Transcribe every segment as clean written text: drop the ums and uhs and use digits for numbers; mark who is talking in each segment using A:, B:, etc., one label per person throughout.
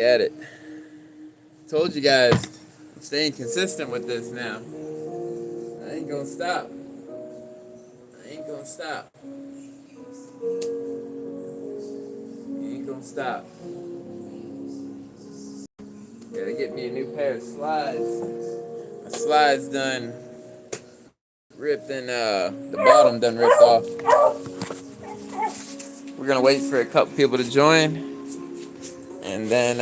A: At it. Told you guys, I'm staying consistent with this now. I ain't gonna stop. I ain't gonna stop. I ain't gonna stop. Gotta get me a new pair of slides. My slides done ripped and the bottom done ripped off. We're gonna wait for a couple people to join, and then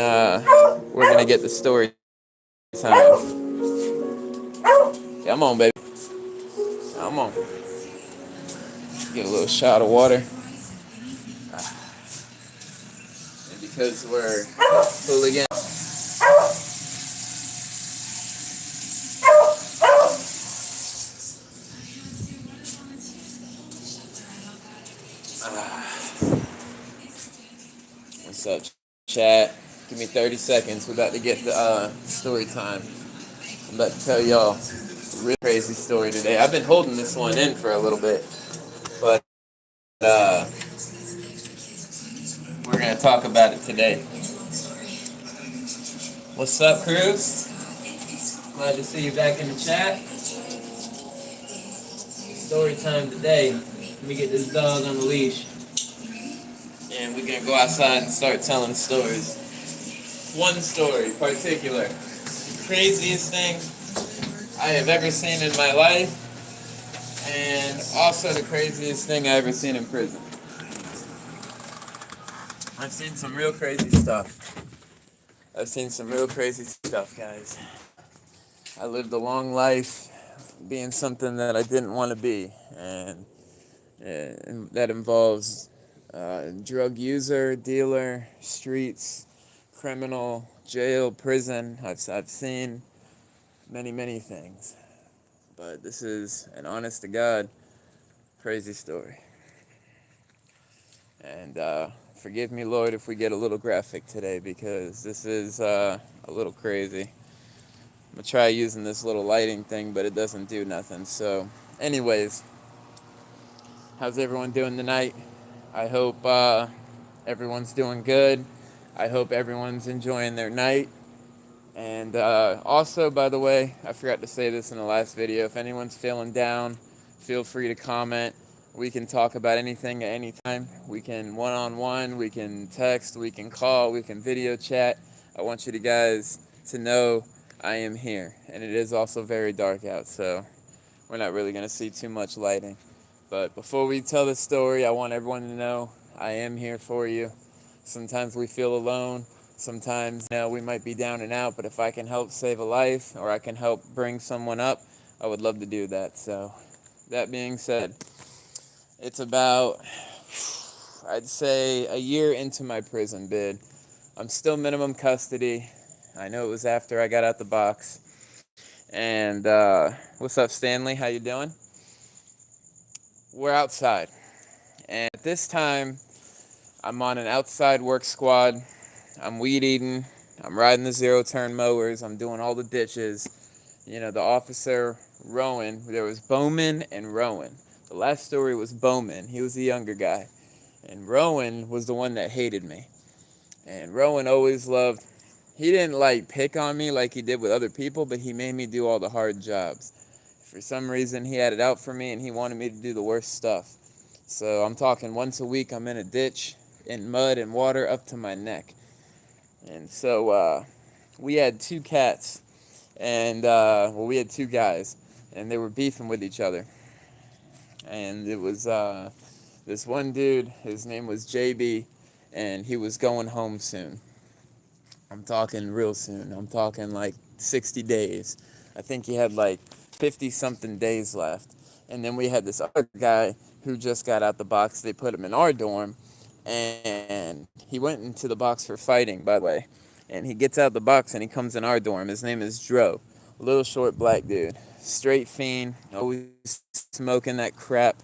A: we're gonna get the story time. Come on, baby. Come on. Get a little shot of water. And because we're hooligans, what's up, chat? Give me 30 seconds. We're about to get the story time. I'm about to tell y'all a real crazy story today. I've been holding this one in for a little bit, but we're gonna talk about it today. What's up, Cruz? Glad to see you back in the chat. Story time today. Let me get this dog on the leash, and we're gonna go outside and start telling stories. One story, particular, the craziest thing I have ever seen in my life, and also the craziest thing I ever seen in prison. I've seen some real crazy stuff. I've seen some real crazy stuff, guys. I lived a long life being something that I didn't want to be, and that involves drug user, dealer, streets, criminal, jail, prison. I've seen many things, but this is an honest to God crazy story. And forgive me, Lord, if we get a little graphic today, because this is a little crazy. I'm gonna try using this little lighting thing, but it doesn't do nothing. So, anyways, how's everyone doing tonight? I hope everyone's doing good. I hope everyone's enjoying their night. And also, by the way, I forgot to say this in the last video. If anyone's feeling down, feel free to comment. We can talk about anything at any time. We can one-on-one, we can text, we can call, we can video chat. I want you guys to know I am here. And it is also very dark out, so we're not really going to see too much lighting. But before we tell the story, I want everyone to know I am here for you. Sometimes we feel alone. Sometimes, we might be down and out, but if I can help save a life or I can help bring someone up, I would love to do that. So, that being said, it's about, I'd say, a year into my prison bid. I'm still minimum custody. I know it was after I got out the box. And what's up, Stanley? How you doing? We're outside. And at this time, I'm on an outside work squad. I'm weed eating. I'm riding the zero-turn mowers. I'm doing all the ditches. The officer, Rowan, there was Bowman and Rowan. The last story was Bowman. He was the younger guy. And Rowan was the one that hated me. And Rowan always loved, he didn't pick on me like he did with other people, but he made me do all the hard jobs. For some reason, he had it out for me and he wanted me to do the worst stuff. So I'm talking once a week I'm in a ditch in mud and water up to my neck. And so we had two cats, and we had two guys, and they were beefing with each other. And it was this one dude, his name was JB, and he was going home soon. I'm talking real soon. I'm talking 60 days. I think he had 50-something days left. And then we had this other guy who just got out the box. They put him in our dorm, and he went into the box for fighting, by the way. And he gets out of the box and he comes in our dorm. His name is Dro. A little short black dude. Straight fiend. Always smoking that crap,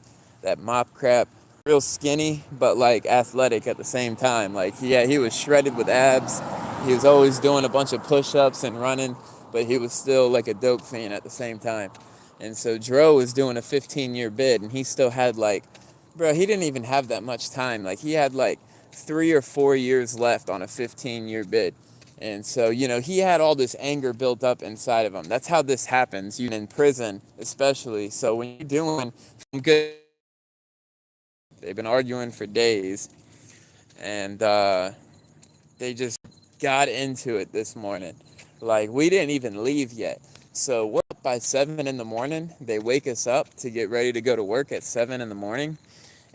A: that mop crap. Real skinny, but athletic at the same time. He was shredded with abs. He was always doing a bunch of push-ups and running, but he was still like a dope fiend at the same time. And so Dro was doing a 15-year bid, and he still had he didn't even have that much time. He had 3 or 4 years left on a 15-year bid. And so, he had all this anger built up inside of him. That's how this happens, in prison especially. So when you're doing some good, they've been arguing for days, and they just got into it this morning. Like, we didn't even leave yet. So we're up by 7 in the morning. They wake us up to get ready to go to work at 7 in the morning.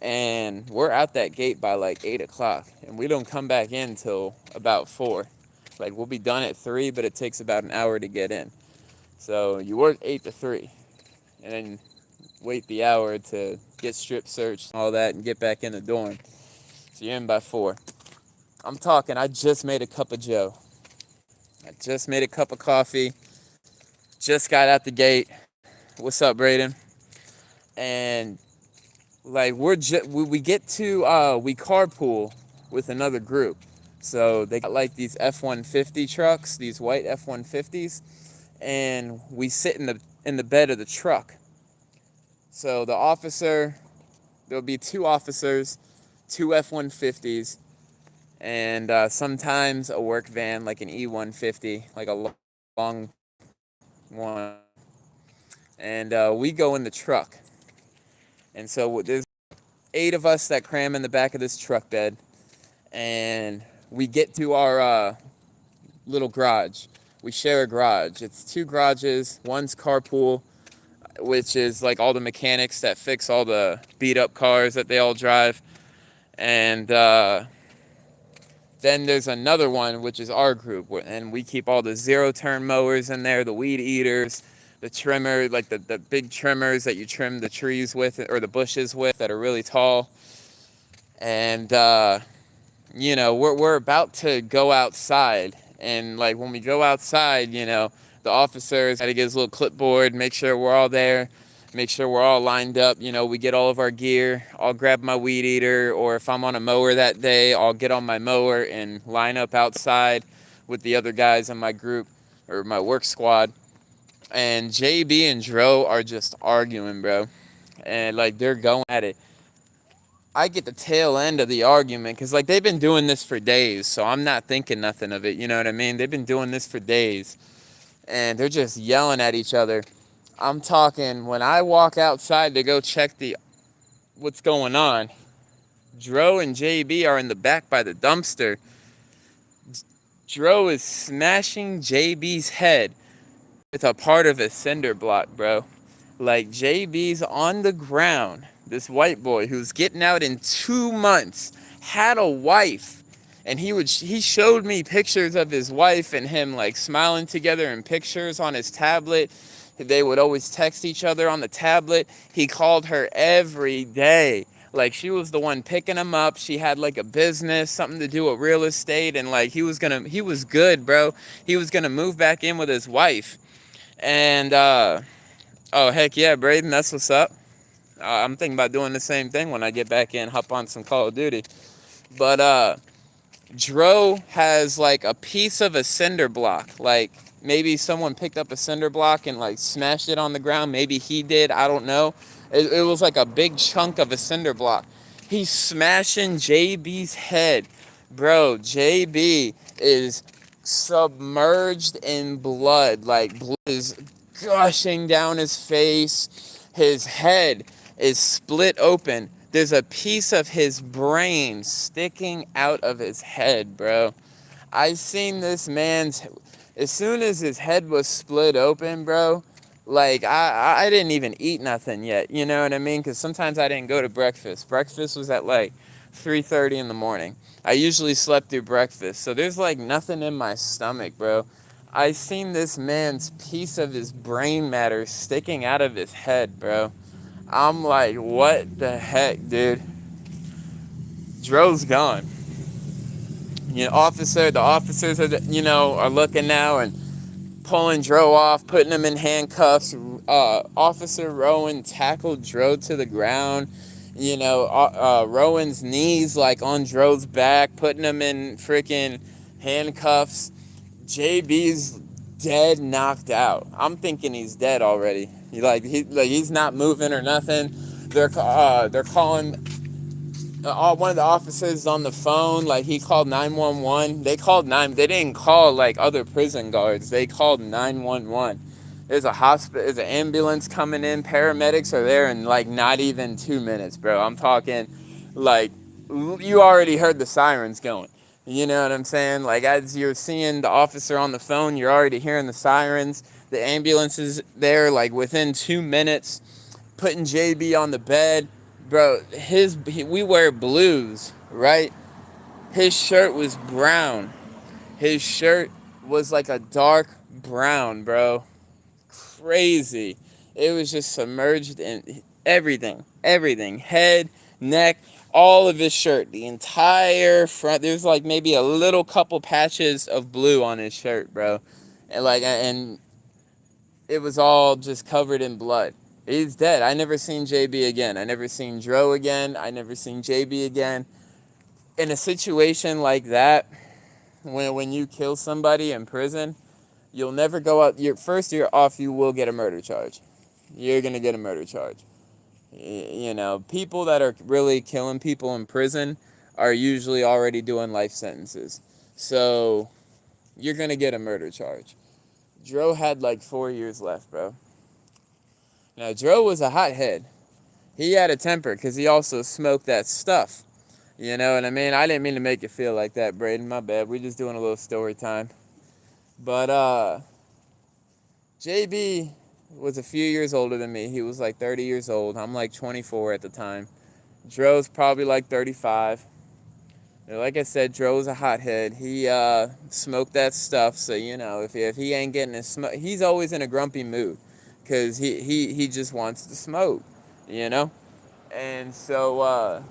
A: And we're out that gate by like 8 o'clock. And we don't come back in till about 4. Like, we'll be done at 3, but it takes about an hour to get in. So you work 8 to 3. And then wait the hour to get strip searched and all that and get back in the dorm. So you're in by 4. I'm talking, I just made a cup of joe. I just made a cup of coffee. Just got out the gate. What's up, Braden? And like we get to we carpool with another group. So they got like these F-150 trucks, these white F-150s, and we sit in the bed of the truck. So there'll be 2 officers, 2 F-150s, and sometimes a work van, like an E-150, like a long one. And we go in the truck. And so there's 8 of us that cram in the back of this truck bed. And we get to our little garage. We share a garage. It's 2 garages. One's carpool, which is like all the mechanics that fix all the beat up cars that they all drive. And then there's another one, which is our group, and we keep all the zero-turn mowers in there, the weed eaters, the trimmer, like the big trimmers that you trim the trees with, or the bushes with, that are really tall. And, we're about to go outside. And, like, when we go outside, the officers got to get his little clipboard, make sure we're all there. Make sure we're all lined up. We get all of our gear. I'll grab my weed eater, or if I'm on a mower that day, I'll get on my mower and line up outside with the other guys in my group, or my work squad. And JB and Dro are just arguing, bro. And, like, they're going at it. I get the tail end of the argument because, like, they've been doing this for days, so I'm not thinking nothing of it. You know what I mean? They've been doing this for days. And they're just yelling at each other. I'm talking, when I walk outside to go check what's going on, Dro and JB are in the back by the dumpster. Dro is smashing JB's head with a part of a cinder block, bro. Like, JB's on the ground. This white boy who's getting out in 2 months had a wife. And he showed me pictures of his wife and him, like, smiling together in pictures on his tablet. They would always text each other on the tablet. He called her every day. Like, she was the one picking him up. She had, like, a business, something to do with real estate. And, like, he was good, bro. He was going to move back in with his wife. And, oh, heck yeah, Braden, that's what's up. I'm thinking about doing the same thing when I get back in, hop on some Call of Duty. But, Dro has, like, a piece of a cinder block. Like, maybe someone picked up a cinder block and, like, smashed it on the ground. Maybe he did. I don't know. It was like a big chunk of a cinder block. He's smashing JB's head. Bro, JB is submerged in blood. Like, blood is gushing down his face. His head is split open. There's a piece of his brain sticking out of his head, bro. I've seen this man's... As soon as his head was split open, bro, like, I didn't even eat nothing yet, you know what I mean? Because sometimes I didn't go to breakfast. Breakfast was at, like, 3:30 in the morning. I usually slept through breakfast, so there's, like, nothing in my stomach, bro. I seen this man's piece of his brain matter sticking out of his head, bro. I'm like, what the heck, dude? Dro's gone. The officers are looking now and pulling Dro off, putting him in handcuffs. Officer Rowan tackled Dro to the ground. Rowan's knees, like, on Dro's back, putting him in freaking handcuffs. JB's dead, knocked out. I'm thinking he's dead already. He's not moving or nothing. They're calling one of the officers on the phone, like he called 911. They didn't call like other prison guards. They called 911. There's a hospital, there's an ambulance coming in. Paramedics are there in like not even 2 minutes, bro. I'm talking like you already heard the sirens going. You know what I'm saying? Like as you're seeing the officer on the phone, you're already hearing the sirens. The ambulance is there like within 2 minutes, putting JB on the bed. Bro, we wear blues, right? His shirt was brown. His shirt was like a dark brown, bro. Crazy. It was just submerged in everything. Head, neck, all of his shirt, the entire front. There's like maybe a little couple patches of blue on his shirt, bro. And it was all just covered in blood. He's dead. I never seen JB again. I never seen Dro again. I never seen JB again. In a situation like that, when you kill somebody in prison, you'll never go out. Your first year off, you will get a murder charge. You're gonna get a murder charge. You know, people that are really killing people in prison are usually already doing life sentences. So you're gonna get a murder charge. Dro had like 4 years left, bro. Now, Dro was a hothead. He had a temper because he also smoked that stuff. You know what I mean? I didn't mean to make it feel like that, Braden. My bad. We're just doing a little story time. But JB was a few years older than me. He was like 30 years old. I'm like 24 at the time. Dro's probably like 35. Like I said, Dro's a hothead. He smoked that stuff. So, you know, if he ain't getting his smoke, he's always in a grumpy mood because he just wants to smoke, you know? And so,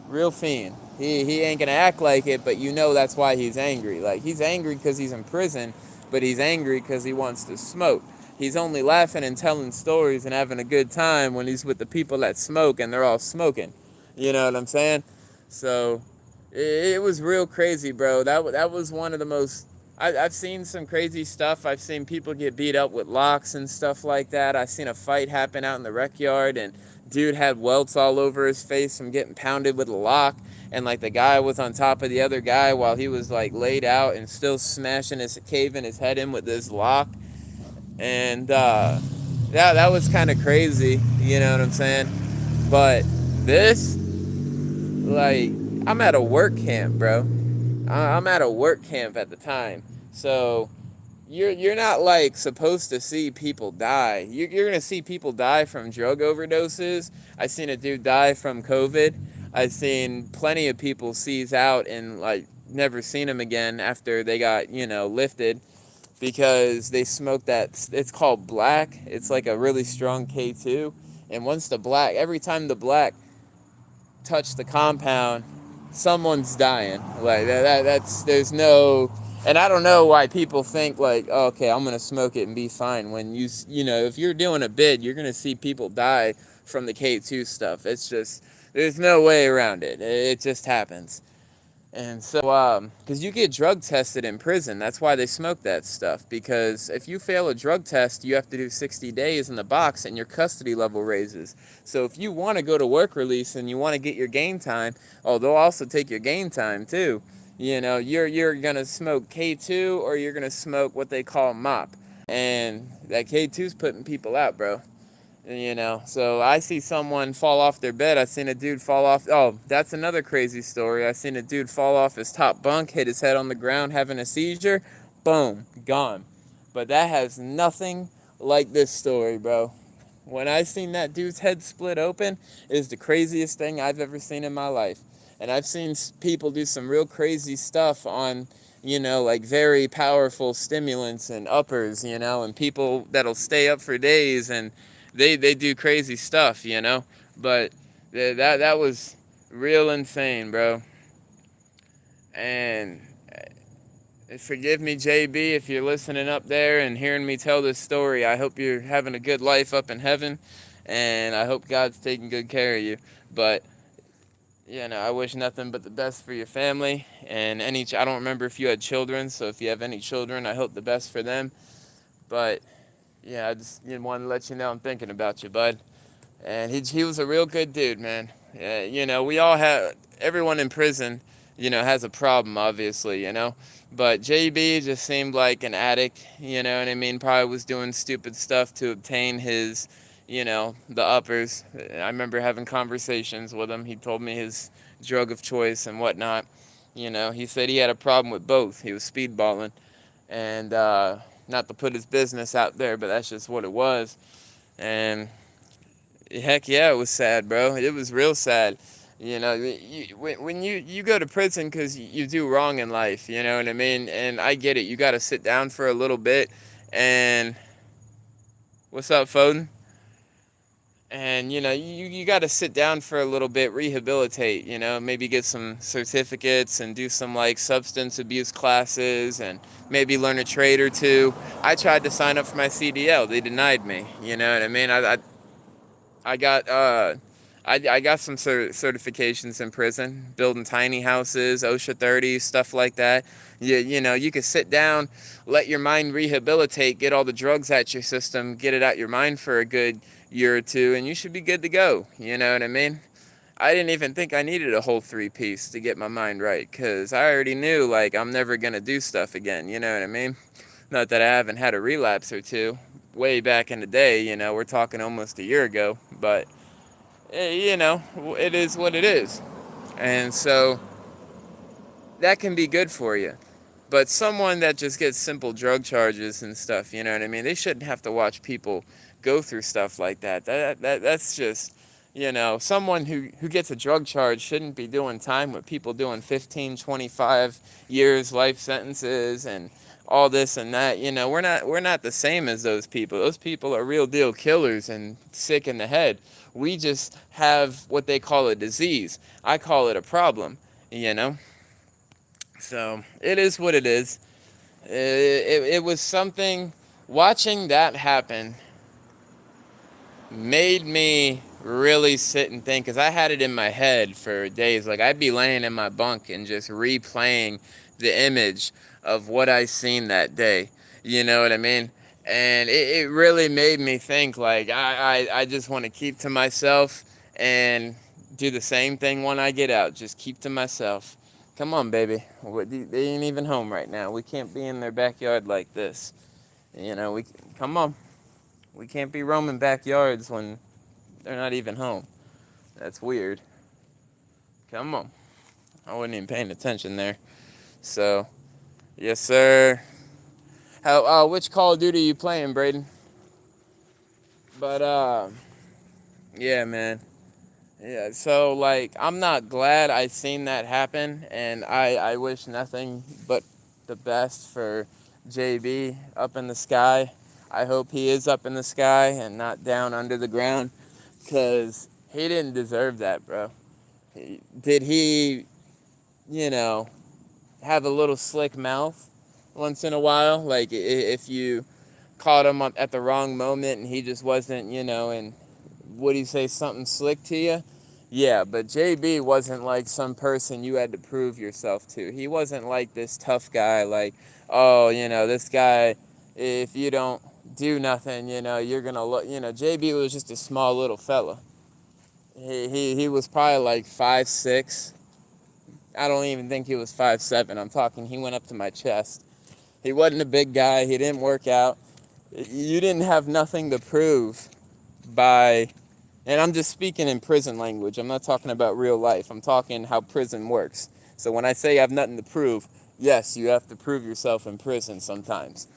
A: real fiend. He ain't gonna act like it, but you know that's why he's angry. Like, he's angry because he's in prison, but he's angry because he wants to smoke. He's only laughing and telling stories and having a good time when he's with the people that smoke and they're all smoking. You know what I'm saying? So, it was real crazy, bro. That was one of the most... I've seen some crazy stuff. I've seen people get beat up with locks and stuff like that. I've seen a fight happen out in the rec yard, and dude had welts all over his face from getting pounded with a lock, and like the guy was on top of the other guy while he was like laid out and still caving his head in with this lock. And that was kind of crazy, you know what I'm saying? But this, like, I'm at a work camp, bro. I'm at a work camp at the time. So you're not like supposed to see people die. You're gonna see people die from drug overdoses. I seen a dude die from COVID. I've seen plenty of people seize out and like never seen them again after they got, you know, lifted because they smoked that. It's called black. It's like a really strong K2. And once every time the black touch the compound, someone's dying. Like there's no, and I don't know why people think like, oh, okay, I'm gonna smoke it and be fine. When you know, if you're doing a bid, you're gonna see people die from the K2 stuff. It's just, there's no way around it. It just happens. And so, because you get drug tested in prison, that's why they smoke that stuff. Because if you fail a drug test, you have to do 60 days in the box and your custody level raises. So if you want to go to work release and you want to get your game time, oh, they'll also take your game time too. You know, you're going to smoke K2 or you're going to smoke what they call MOP. And that K2's putting people out, bro. You know, so I see someone fall off their bed. I seen a dude fall off. Oh, that's another crazy story. I seen a dude fall off his top bunk, hit his head on the ground, having a seizure. Boom, gone. But that has nothing like this story, bro. When I seen that dude's head split open, is the craziest thing I've ever seen in my life. And I've seen people do some real crazy stuff on, you know, like very powerful stimulants and uppers, you know, and people that'll stay up for days and they do crazy stuff, you know. But that was real insane, bro. And forgive me, JB, if you're listening up there and hearing me tell this story. I hope you're having a good life up in heaven, and I hope God's taking good care of you. But you know, I wish nothing but the best for your family and I don't remember if you had children, so if you have any children, I hope the best for them. But yeah, I just wanted to let you know I'm thinking about you, bud. And he was a real good dude, man. You know, we all have, everyone in prison, you know, has a problem, obviously, you know. But JB just seemed like an addict, you know what I mean? Probably was doing stupid stuff to obtain his, you know, the uppers. I remember having conversations with him. He told me his drug of choice and whatnot. You know, he said he had a problem with both. He was speedballing. And not to put his business out there, but that's just what it was. And heck yeah, it was sad, bro. It was real sad. You know, when you go to prison because you do wrong in life, you know what I mean? And I get it. You got to sit down for a little bit. And what's up, Foden? And, you know, you got to sit down for a little bit, rehabilitate, you know, maybe get some certificates and do some, like, substance abuse classes and maybe learn a trade or two. I tried to sign up for my CDL. They denied me, you know what I mean? I got I got some certifications in prison, building tiny houses, OSHA 30, stuff like that. You know, you could sit down, let your mind rehabilitate, get all the drugs out your system, get it out your mind for a good year or two, and you should be good to go. You know what I mean? I didn't even think I needed a whole 3-piece to get my mind right, because I already knew, like, I'm never going to do stuff again. You know what I mean? Not that I haven't had a relapse or two way back in the day, you know, we're talking almost a year ago, but, you know, it is what it is. And so that can be good for you. But someone that just gets simple drug charges and stuff, you know what I mean? They shouldn't have to watch people go through stuff like that. That's just, you know, someone who gets a drug charge shouldn't be doing time with people doing 15, 25 years life sentences and all this and that. You know, we're not the same as those people. Those people are real deal killers and sick in the head. We just have what they call a disease. I call it a problem, you know? So it is what it is. It was something, watching that happen made me really sit and think, because I had it in my head for days. Like, I'd be laying in my bunk and just replaying the image of what I seen that day. You know what I mean? And it really made me think, like, I just want to keep to myself and do the same thing when I get out. Just keep to myself. Come on, baby. They ain't even home right now. We can't be in their backyard like this. You know, come on. We can't be roaming backyards when they're not even home. That's weird. Come on. I wasn't even paying attention there. So, yes, sir. Which Call of Duty are you playing, Braden? But, yeah, man. Yeah, so, like, I'm not glad I seen that happen, and I wish nothing but the best for JB up in the sky. I hope he is up in the sky and not down under the ground, because he didn't deserve that, bro. Did he, you know, have a little slick mouth once in a while? Like, if you caught him up at the wrong moment and he just wasn't, you know, and would he say something slick to you? Yeah, but JB wasn't like some person you had to prove yourself to. He wasn't like this tough guy, like, oh, you know, this guy, if you don't do nothing, you know, you're gonna look, you know, JB was just a small little fella. He was probably like 5'6". I don't even think he was 5'7". I'm talking, he went up to my chest. He wasn't a big guy. He didn't work out. You didn't have nothing to prove by, and I'm just speaking in prison language. I'm not talking about real life. I'm talking how prison works. So when I say I have nothing to prove, yes, you have to prove yourself in prison sometimes.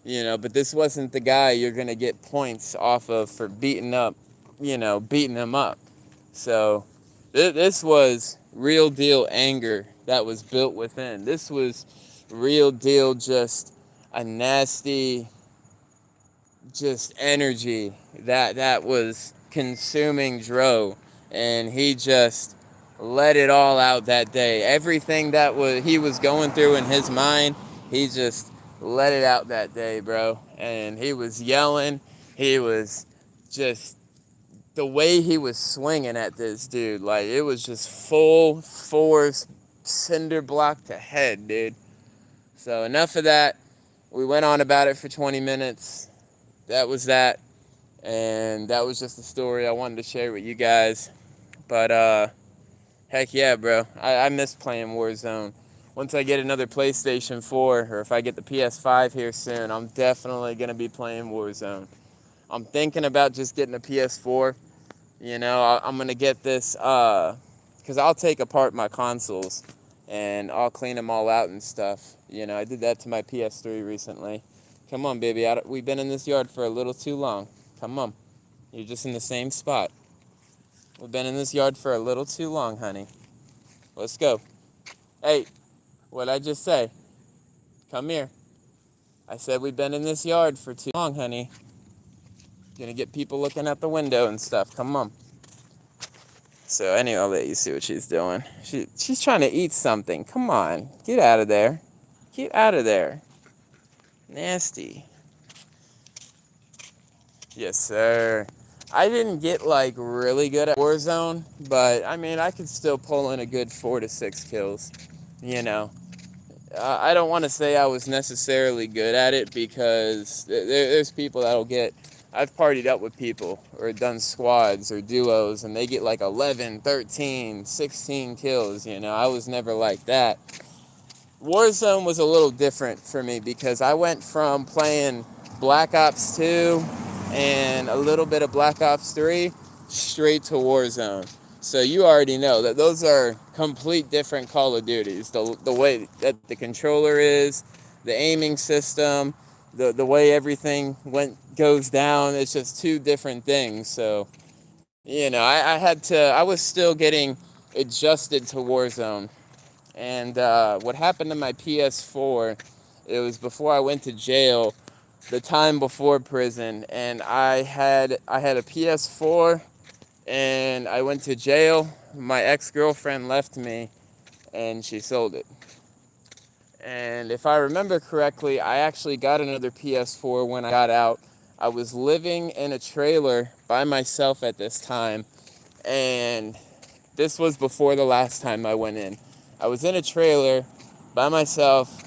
A: You know, but this wasn't the guy you're going to get points off of for beating him up. So this was real deal anger that was built within. This was real deal just a nasty just energy that was consuming Dro, and he just let it all out that day. Everything that he was going through in his mind, he just let it out that day, bro. And he was yelling. He was just, the way he was swinging at this dude, like, it was just full force, cinder block to head, dude. So enough of that. We went on about it for 20 minutes. That was that. And that was just a story I wanted to share with you guys. But heck yeah, bro. I miss playing Warzone. Once I get another PlayStation 4, or if I get the PS5 here soon, I'm definitely going to be playing Warzone. I'm thinking about just getting a PS4. You know, I'm going to get this, because I'll take apart my consoles and I'll clean them all out and stuff. You know, I did that to my PS3 recently. Come on, baby. We've been in this yard for a little too long. Come on. You're just in the same spot. We've been in this yard for a little too long, honey. Let's go. Hey, what'd I just say? Come here. I said we've been in this yard for too long, honey. Gonna get people looking out the window and stuff. Come on. So anyway, I'll let you see what she's doing. She's trying to eat something. Come on. Get out of there. Get out of there. Nasty. Yes, sir. I didn't get like really good at Warzone, but I mean, I could still pull in a good 4 to 6 kills. You know, I don't want to say I was necessarily good at it because there's people that'll get. I've partied up with people or done squads or duos and they get like 11, 13, 16 kills. You know, I was never like that. Warzone was a little different for me because I went from playing Black Ops 2 and a little bit of Black Ops 3 straight to Warzone. So you already know that those are complete different Call of Duties. The way that the controller is, the aiming system, the way everything goes down, it's just two different things. So, you know, I was still getting adjusted to Warzone. And what happened to my PS4, it was before I went to jail, the time before prison, and I had a PS4 and I went to jail. My ex-girlfriend left me and she sold it. And if I remember correctly, I actually got another PS4 when I got out. I was living in a trailer by myself at this time, and this was before the last time I went in. I was in a trailer by myself.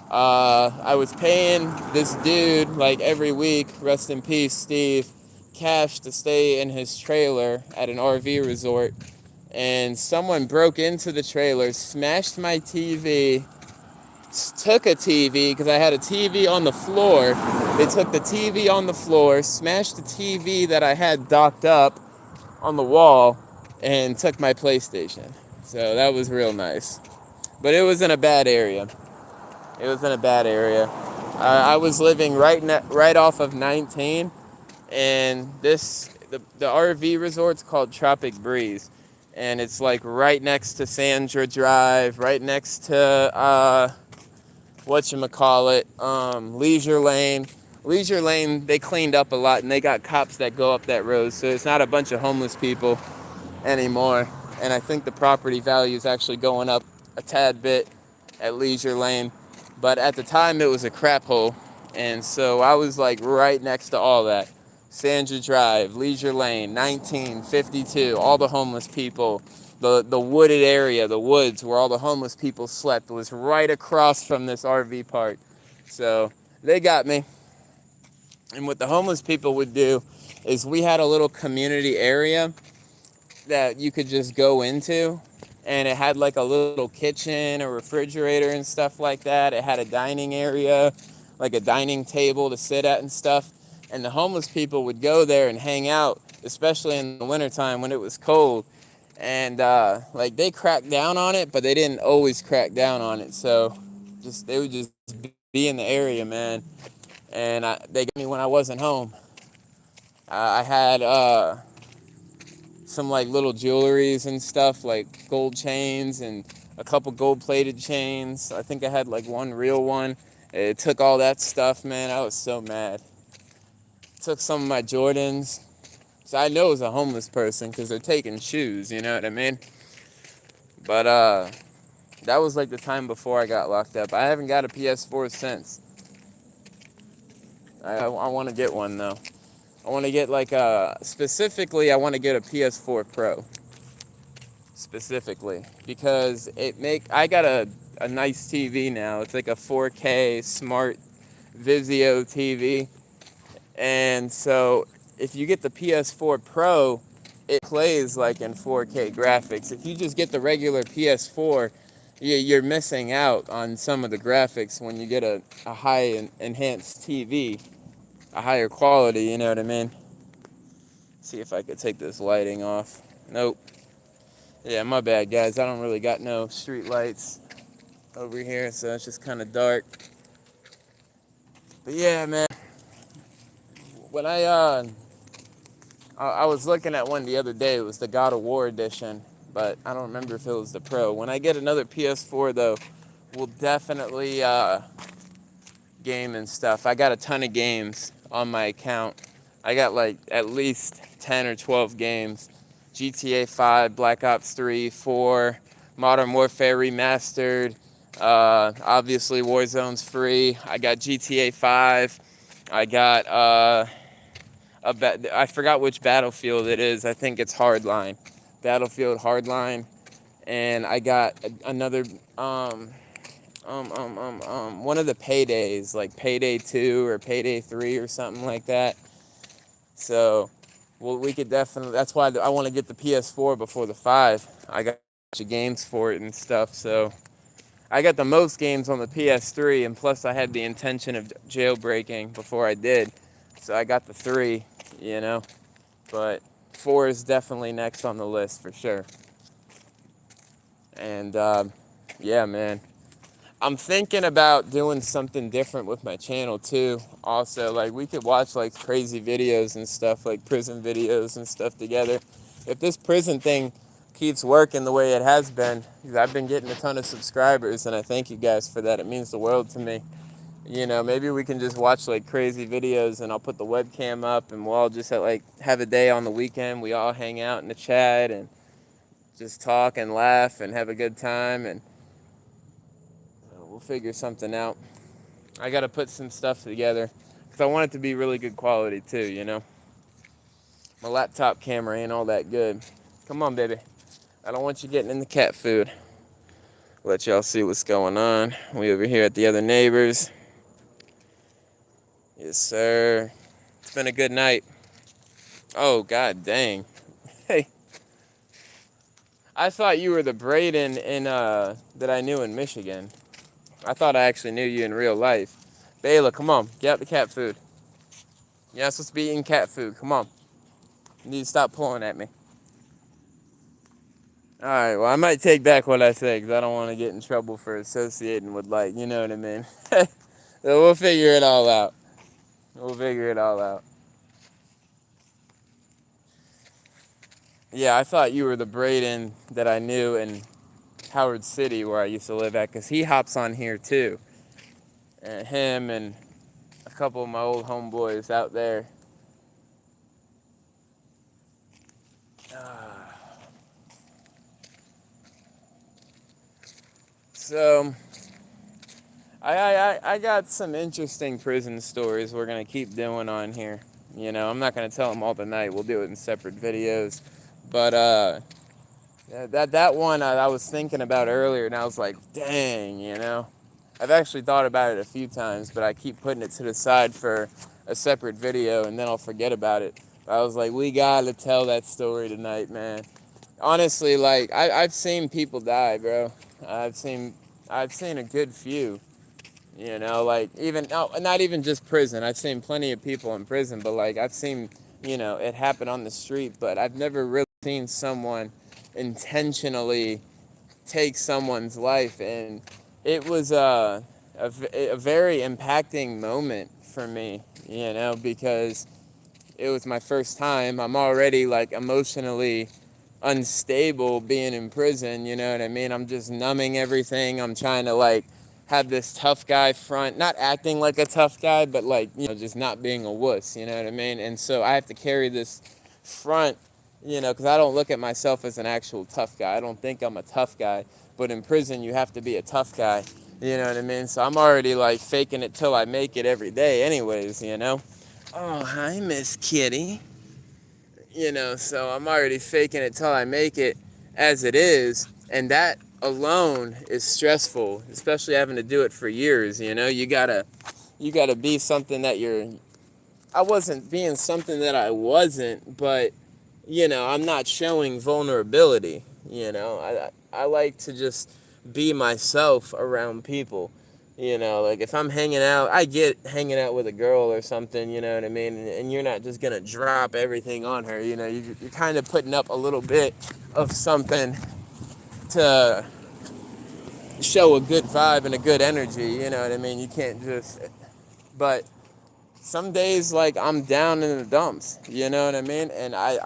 A: I was paying this dude like every week, rest in peace, Steve, cash to stay in his trailer at an RV resort. And someone broke into the trailer, smashed my TV, took a TV, because I had a TV on the floor. They took the TV on the floor, smashed the TV that I had docked up on the wall, and took my PlayStation. So that was real nice. But it was in a bad area. It was in a bad area. I was living right off of 19, and the RV resort's called Tropic Breeze, and it's like right next to Sandra Drive, right next to Leisure Lane. Leisure Lane, they cleaned up a lot, and they got cops that go up that road, so it's not a bunch of homeless people anymore. And I think the property value is actually going up a tad bit at Leisure Lane. But at the time, it was a crap hole. And so I was like right next to all that. Sandra Drive, Leisure Lane, 1952, all the homeless people. The wooded area, the woods where all the homeless people slept was right across from this RV park. So they got me. And what the homeless people would do is we had a little community area that you could just go into, and it had like a little kitchen, a refrigerator and stuff like that. It had a dining area, like a dining table to sit at and stuff. And the homeless people would go there and hang out, especially in the wintertime when it was cold. And like they cracked down on it, but they didn't always crack down on it. So they would just be in the area, man. And they got me when I wasn't home. I had some like little jewelries and stuff, like gold chains and a couple gold-plated chains. I think I had like one real one. It took all that stuff, man. I was so mad. Took some of my Jordans. So I know it was a homeless person because they're taking shoes, you know what I mean? But that was like the time before I got locked up. I haven't got a PS4 since. I want to get one though. I want to get like specifically I want to get a PS4 Pro. Specifically because I got a nice TV now. It's like a 4K smart Vizio TV. And so if you get the PS4 Pro, it plays like in 4K graphics. If you just get the regular PS4, you're missing out on some of the graphics when you get a high enhanced TV, a higher quality, you know what I mean? See if I could take this lighting off. Nope. Yeah, my bad, guys. I don't really got no street lights over here, so it's just kind of dark. But yeah, man. When I was looking at one the other day. It was the God of War edition, but I don't remember if it was the Pro. When I get another PS4, though, we'll definitely game and stuff. I got a ton of games on my account. I got like at least 10 or 12 games. GTA 5, Black Ops 3, 4, Modern Warfare Remastered, obviously Warzone's free. I got GTA 5. I got, I forgot which Battlefield it is. I think it's Hardline. Battlefield Hardline. And I got another, one of the Paydays, like Payday 2 or Payday 3 or something like that. So, well, we could definitely, that's why I want to get the PS4 before the 5. I got a bunch of games for it and stuff, so I got the most games on the PS3, and plus I had the intention of jailbreaking before I did, so I got the 3, you know, but 4 is definitely next on the list for sure. And, yeah, man. I'm thinking about doing something different with my channel too. Also, like we could watch like crazy videos and stuff, like prison videos and stuff together. If this prison thing keeps working the way it has been, because I've been getting a ton of subscribers, and I thank you guys for that. It means the world to me. You know, maybe we can just watch like crazy videos, and I'll put the webcam up, and we'll all just have a day on the weekend. We all hang out in the chat and just talk and laugh and have a good time, and we'll figure something out. I got to put some stuff together because I want it to be really good quality too, you know. My laptop camera ain't all that good. Come on, baby. I don't want you getting in the cat food. Let y'all see what's going on. We over here at the other neighbors. Yes, sir. It's been a good night. Oh, god dang. Hey. I thought you were the Braden that I knew in Michigan. I thought I actually knew you in real life. Bayla, come on. Get out the cat food. You're not supposed to be eating cat food. Come on. You need to stop pulling at me. Alright, well, I might take back what I said because I don't want to get in trouble for associating with, like, you know what I mean? So we'll figure it all out. We'll figure it all out. Yeah, I thought you were the Braden that I knew in Howard City where I used to live at because he hops on here too. And him and a couple of my old homeboys out there. So, I got some interesting prison stories we're going to keep doing on here. You know, I'm not going to tell them all tonight. We'll do it in separate videos. But, that one I was thinking about earlier, and I was like, dang, you know. I've actually thought about it a few times, but I keep putting it to the side for a separate video, and then I'll forget about it. But I was like, we got to tell that story tonight, man. Honestly, like, I've seen people die, bro. I've seen a good few. You know, like, even, no, not even just prison. I've seen plenty of people in prison, but, like, I've seen, you know, it happen on the street, but I've never really seen someone intentionally take someone's life. And it was a very impacting moment for me, you know, because it was my first time. I'm already, like, emotionally unstable being in prison, you know what I mean? I'm just numbing everything. I'm trying to, like, have this tough guy front, not acting like a tough guy, but, like, you know, just not being a wuss, you know what I mean? And so I have to carry this front, you know, because I don't look at myself as an actual tough guy. I don't think I'm a tough guy, but in prison you have to be a tough guy, you know what I mean? So I'm already, like, faking it till I make it every day anyways, you know? Oh, hi, Miss Kitty. You know, so I'm already faking it till I make it as it is, and that alone is stressful, especially having to do it for years, you know? You gotta be something that you're I wasn't being something that I wasn't, but I'm not showing vulnerability. I like to just be myself around people. Like if I'm hanging out, I get hanging out with a girl or something, you know what I mean? And you're not just going to drop everything on her, you're kind of putting up a little bit of something to show a good vibe and a good energy, you know what I mean? You can't just, but some days like I'm down in the dumps, you know what I mean? And I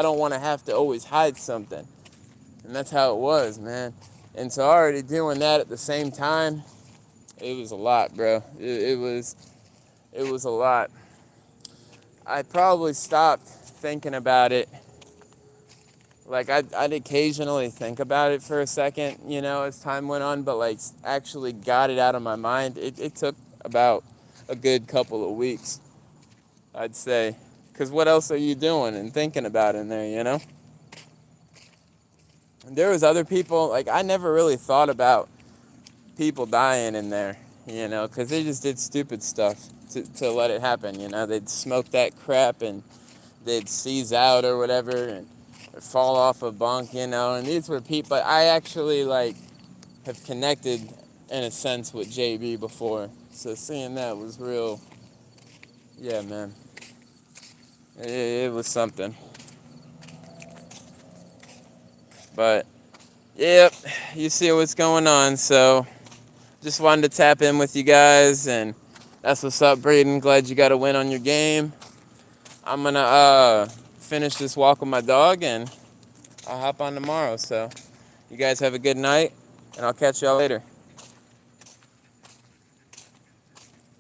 A: don't want to have to always hide something. And that's how it was, man. And so already doing that at the same time, it was a lot, bro. It was a lot. I probably stopped thinking about it. Like I'd occasionally think about it for a second, as time went on, but like actually got it out of my mind. It took about a good couple of weeks, I'd say. Because what else are you doing and thinking about in there? There was other people, like I never really thought about people dying in there, because they just did stupid stuff to let it happen, They'd smoke that crap and they'd seize out or whatever and fall off a bunk, and these were people, but I actually, like, have connected in a sense with JB before, so seeing that was real, yeah, man, it was something, but, yep, you see what's going on, so just wanted to tap in with you guys, and that's what's up, Braden. Glad you got a win on your game. I'm gonna finish this walk with my dog, and I'll hop on tomorrow. So you guys have a good night, and I'll catch y'all later.